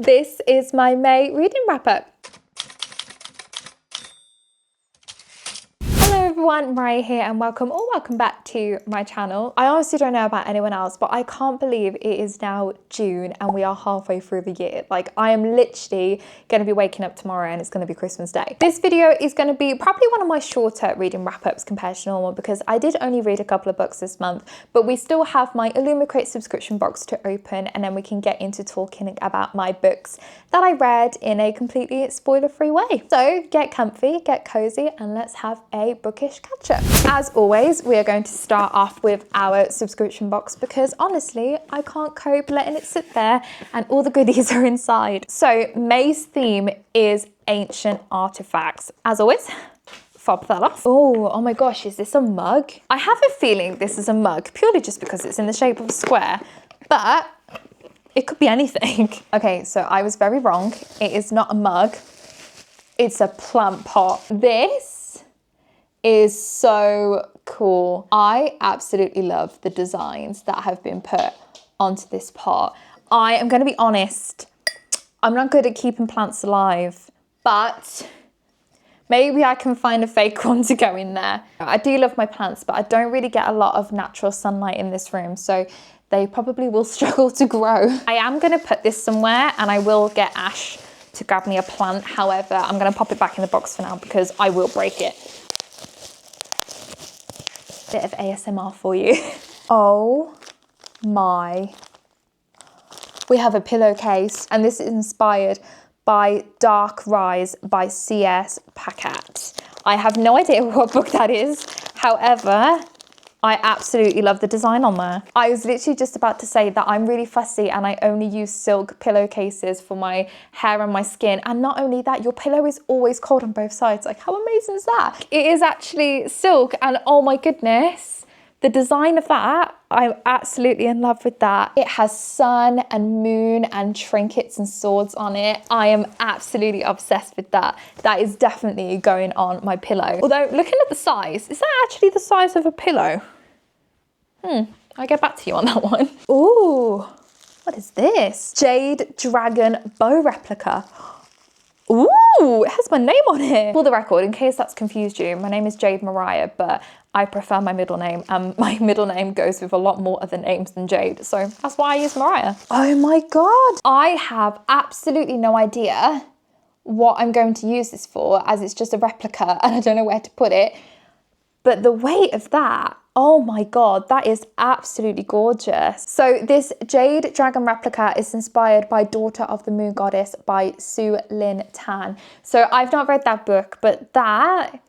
This is my May reading wrap up. Hello everyone, Mariah here and welcome back to my channel. I honestly don't know about anyone else, but I can't believe it is now June and we are halfway through the year. Like, I am literally going to be waking up tomorrow and it's going to be Christmas Day. This video is going to be probably one of my shorter reading wrap-ups compared to normal because I did only read a couple of books this month, but we still have my Illumicrate subscription box to open and then we can get into talking about my books that I read in a completely spoiler-free way. So get comfy, get cozy, and let's have a bookish catch up. As always, we are going to start off with our subscription box because honestly, I can't cope letting it sit there and all the goodies are inside. So May's theme is ancient artifacts. As always, fob that off. Oh my gosh, is this a mug? I have a feeling this is a mug purely just because it's in the shape of a square, but it could be anything. Okay, so I was very wrong. It is not a mug. It's a plant pot. This is so cool. I absolutely love the designs that have been put onto this pot. I am going to be honest, I'm not good at keeping plants alive, but maybe I can find a fake one to go in there. I do love my plants, but I don't really get a lot of natural sunlight in this room, so they probably will struggle to grow. I am going to put this somewhere and I will get Ash to grab me a plant. However, I'm going to pop it back in the box for now because I will break it. Bit of ASMR for you. Oh my. We have a pillowcase and this is inspired by Dark Rise by C.S. Pacat. I have no idea what book that is. However, I absolutely love the design on there. I was literally just about to say that I'm really fussy and I only use silk pillowcases for my hair and my skin. And not only that, your pillow is always cold on both sides. Like, how amazing is that? It is actually silk and oh my goodness, the design of that, I'm absolutely in love with that. It has sun and moon and trinkets and swords on it. I am absolutely obsessed with that. That is definitely going on my pillow. Although looking at the size, is that actually the size of a pillow? I'll get back to you on that one. Ooh, what is this? Jade Dragon Bow Replica. Ooh, it has my name on it. For the record, in case that's confused you, my name is Jade Mariah, but I prefer my middle name and my middle name goes with a lot more other names than Jade. So that's why I use Mariah. Oh my God. I have absolutely no idea what I'm going to use this for as it's just a replica and I don't know where to put it. But the weight of that, oh my God, that is absolutely gorgeous. So this Jade Dragon replica is inspired by Daughter of the Moon Goddess by Sue Lynn Tan. So I've not read that book, but that,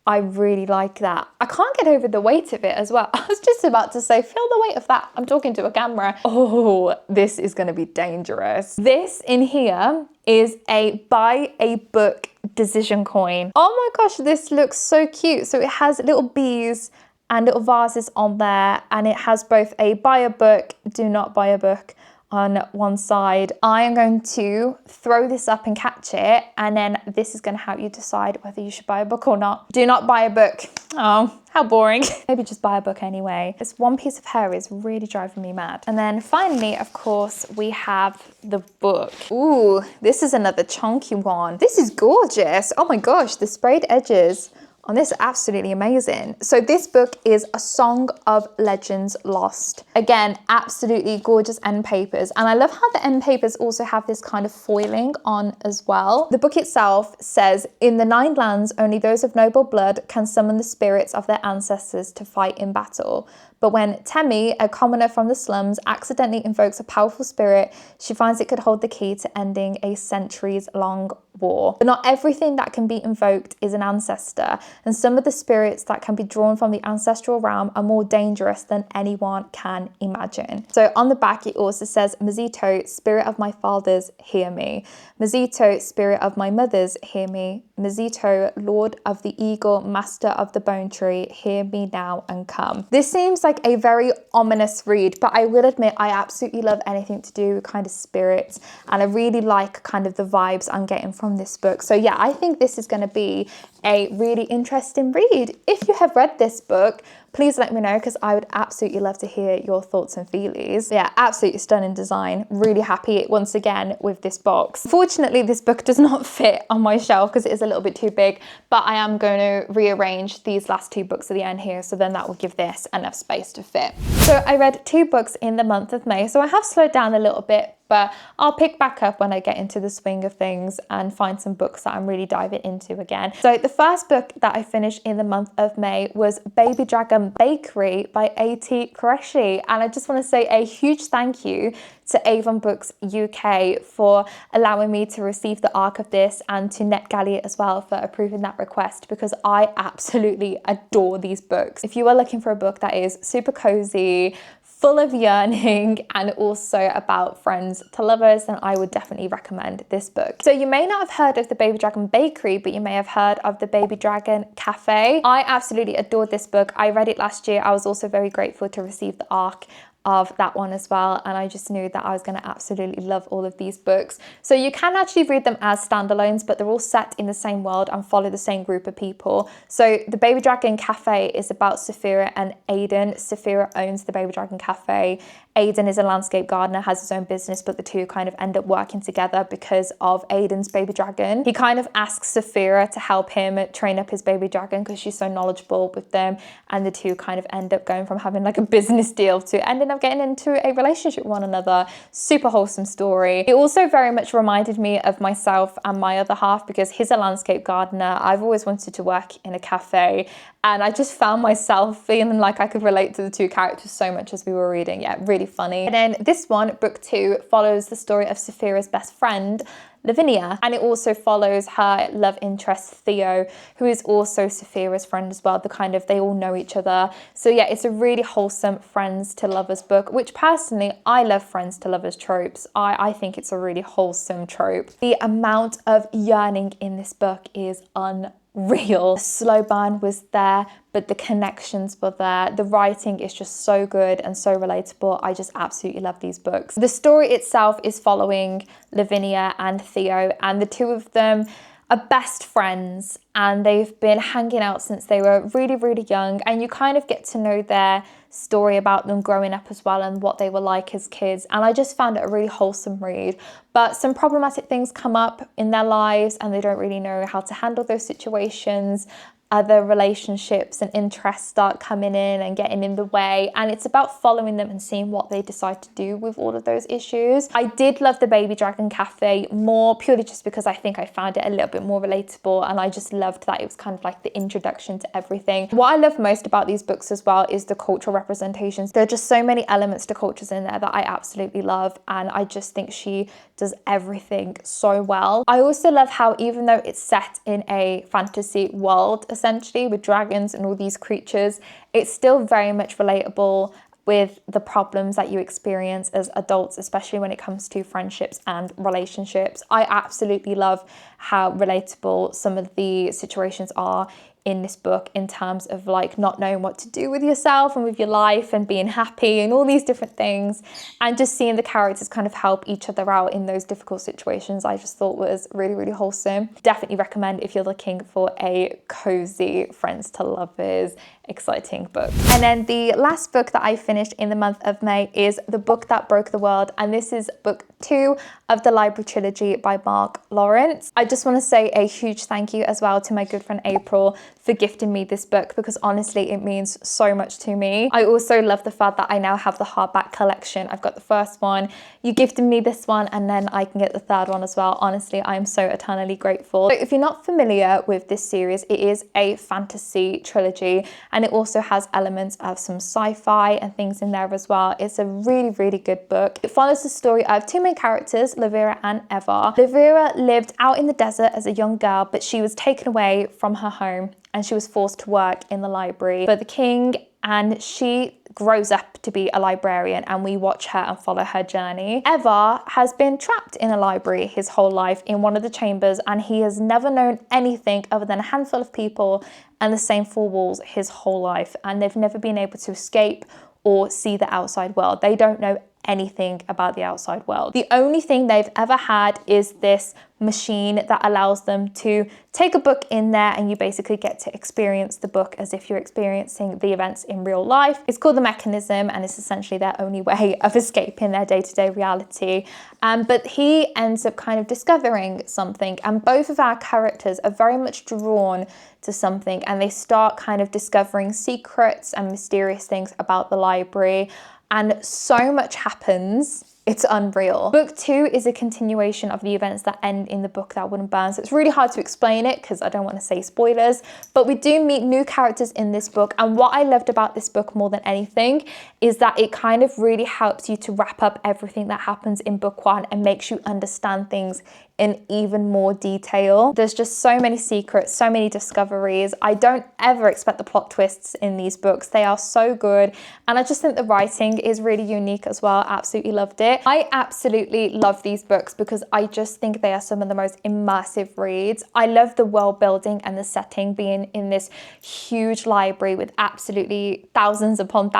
I really like that. I can't get over the weight of it as well. I was just about to say, feel the weight of that. I'm talking to a camera. Oh, this is gonna be dangerous. This in here is a buy a book decision coin. Oh my gosh, this looks so cute. So it has little bees and little vases on there and it has both a buy a book, do not buy a book on one side. I am going to throw this up and catch it and then this is going to help you decide whether you should buy a book or not. Do not buy a book. Oh, how boring. Maybe just buy a book anyway. This one piece of hair is really driving me mad. And then finally, of course, we have the book. Ooh, this is another chunky one. This is gorgeous. Oh my gosh, the sprayed edges on this are absolutely amazing. So this book is A Song of Legends Lost. Again, absolutely gorgeous end papers. And I love how the end papers also have this kind of foiling on as well. The book itself says, in the 9 lands, only those of noble blood can summon the spirits of their ancestors to fight in battle. But when Temi, a commoner from the slums, accidentally invokes a powerful spirit, she finds it could hold the key to ending a centuries-long war. But not everything that can be invoked is an ancestor, and some of the spirits that can be drawn from the ancestral realm are more dangerous than anyone can imagine. So on the back it also says, Mazito, spirit of my fathers, hear me. Mazito, spirit of my mothers, hear me. Mazito, lord of the eagle, master of the bone tree, hear me now and come. This seems like a very ominous read, but I will admit I absolutely love anything to do with kind of spirits, and I really like kind of the vibes I'm getting from this book. So yeah, I think this is going to be a really interesting read. If you have read this book, please let me know, because I would absolutely love to hear your thoughts and feelings. Yeah, absolutely stunning design. Really happy once again with this box. Fortunately, this book does not fit on my shelf because it is a little bit too big, but I am going to rearrange these last 2 books at the end here, so then that will give this enough space to fit. So I read 2 books in the month of May, so I have slowed down a little bit, but I'll pick back up when I get into the swing of things and find some books that I'm really diving into again. So the first book that I finished in the month of May was Baby Dragon Bakery by A.T. Qureshi. And I just want to say a huge thank you to Avon Books UK for allowing me to receive the ARC of this, and to NetGalley as well for approving that request, because I absolutely adore these books. If you are looking for a book that is super cozy, full of yearning, and also about friends to lovers, then I would definitely recommend this book. So you may not have heard of the Baby Dragon Bakery, but you may have heard of the Baby Dragon Cafe. I absolutely adored this book. I read it last year. I was also very grateful to receive the ARC of that one as well, and I just knew that I was going to absolutely love all of these books. So you can actually read them as standalones, but they're all set in the same world and follow the same group of people. So the Baby Dragon Cafe is about Saphira and Aiden. Saphira owns the Baby Dragon Cafe. Aiden is a landscape gardener, has his own business, but the two kind of end up working together because of Aiden's baby dragon. He kind of asks Saphira to help him train up his baby dragon because she's so knowledgeable with them, and the two kind of end up going from having like a business deal to ending up getting into a relationship with one another. Super wholesome story. It also very much reminded me of myself and my other half, because he's a landscape gardener. I've always wanted to work in a cafe, and I just found myself feeling like I could relate to the two characters so much as we were reading. Yeah, really funny. And then this one, book 2, follows the story of Saphira's best friend, Lavinia, and it also follows her love interest Theo, who is also Saphira's friend as well. They all know each other. So yeah, it's a really wholesome friends to lovers book, which personally, I love friends to lovers tropes. I think it's a really wholesome trope. The amount of yearning in this book is unreal. The slow burn was there, but the connections were there. The writing is just so good and so relatable. I just absolutely love these books. The story itself is following Lavinia and Theo, and the two of them are best friends, and they've been hanging out since they were really, really young, and you kind of get to know their story about them growing up as well and what they were like as kids. And I just found it a really wholesome read. But some problematic things come up in their lives and they don't really know how to handle those situations. Other relationships and interests start coming in and getting in the way, and it's about following them and seeing what they decide to do with all of those issues. I did love the Baby Dragon Cafe more, purely just because I think I found it a little bit more relatable, and I just loved that it was kind of like the introduction to everything. What I love most about these books as well is the cultural representations. There are just so many elements to cultures in there that I absolutely love, and I just think she does everything so well. I also love how, even though it's set in a fantasy world, essentially with dragons and all these creatures, it's still very much relatable with the problems that you experience as adults, especially when it comes to friendships and relationships. I absolutely love how relatable some of the situations are in this book, in terms of like not knowing what to do with yourself and with your life and being happy and all these different things, and just seeing the characters kind of help each other out in those difficult situations, I just thought was really, really wholesome. Definitely recommend if you're looking for a cozy friends to lovers exciting book. And then the last book that I finished in the month of May is The Book That Broke the World, and this is book 2 of the Library Trilogy by Mark Lawrence. I just want to say a huge thank you as well to my good friend April for gifting me this book, because honestly it means so much to me. I also love the fact that I now have the hardback collection. I've got the first one, you gifted me this one, and then I can get the third one as well. Honestly, I am so eternally grateful. So if you're not familiar with this series, it is a fantasy trilogy, and it also has elements of some sci-fi and things in there as well. It's a really, really good book. It follows the story of two main characters, Lavira and Eva. Lavira lived out in the desert as a young girl, but she was taken away from her home and she was forced to work in the library for the king, and she grows up to be a librarian, and we watch her and follow her journey. Eva has been trapped in a library his whole life in one of the chambers, and he has never known anything other than a handful of people and the same four walls his whole life, and they've never been able to escape or see the outside world. They don't know anything about the outside world. The only thing they've ever had is this machine that allows them to take a book in there, and you basically get to experience the book as if you're experiencing the events in real life. It's called The Mechanism, and it's essentially their only way of escaping their day-to-day reality. But he ends up kind of discovering something, and both of our characters are very much drawn to something, and they start kind of discovering secrets and mysterious things about the library, and so much happens. It's unreal. Book 2 is a continuation of the events that end in the book that wouldn't burn, so it's really hard to explain it because I don't want to say spoilers, but we do meet new characters in this book, and what I loved about this book more than anything is that it kind of really helps you to wrap up everything that happens in book 1 and makes you understand things in even more detail. There's just so many secrets, so many discoveries. I don't ever expect the plot twists in these books. They are so good, and I just think the writing is really unique as well. Absolutely loved it. I absolutely love these books because I just think they are some of the most immersive reads. I love the world building and the setting, being in this huge library with absolutely thousands upon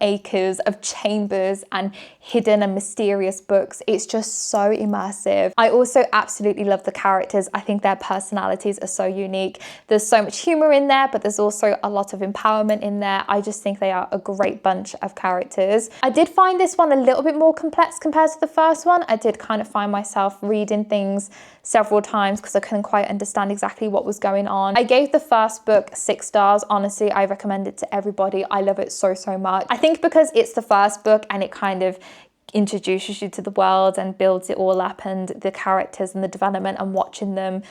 acres of chambers and hidden and mysterious books. It's just so immersive. I also absolutely love the characters. I think their personalities are so unique. There's so much humor in there, but there's also a lot of empowerment in there. I just think they are a great bunch of characters. I did find this one a little bit more complex compared to the first one. I did kind of find myself reading things several times because I couldn't quite understand exactly what was going on. I gave the first book 6 stars. Honestly, I recommend it to everybody. I love it so much. I think because it's the first book and it kind of introduces you to the world and builds it all up, and the characters and the development and watching them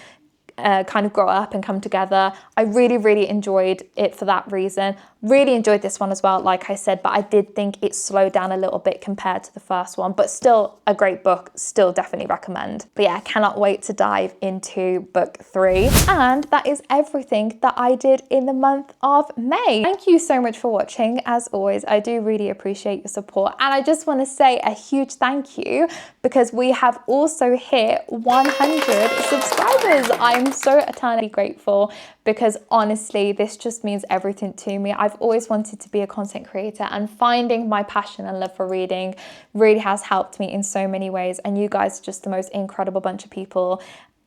kind of grow up and come together. I really enjoyed it for that reason. Really enjoyed this one as well, like I said, but I did think it slowed down a little bit compared to the first one, but still a great book, still definitely recommend. But yeah, I cannot wait to dive into book 3. And that is everything that I did in the month of May. Thank you so much for watching. As always, I do really appreciate your support. And I just want to say a huge thank you because we have also hit 100 subscribers. I'm so eternally grateful because honestly, this just means everything to me. I've always wanted to be a content creator, and finding my passion and love for reading really has helped me in so many ways. And you guys are just the most incredible bunch of people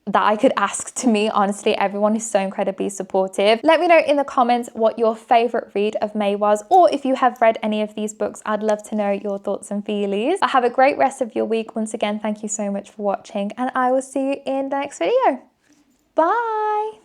that I could ask to me. Honestly, everyone is so incredibly supportive. Let me know in the comments what your favorite read of May was, or if you have read any of these books, I'd love to know your thoughts and feelings. Have a great rest of your week. Once again, thank you so much for watching, and I will see you in the next video. Bye.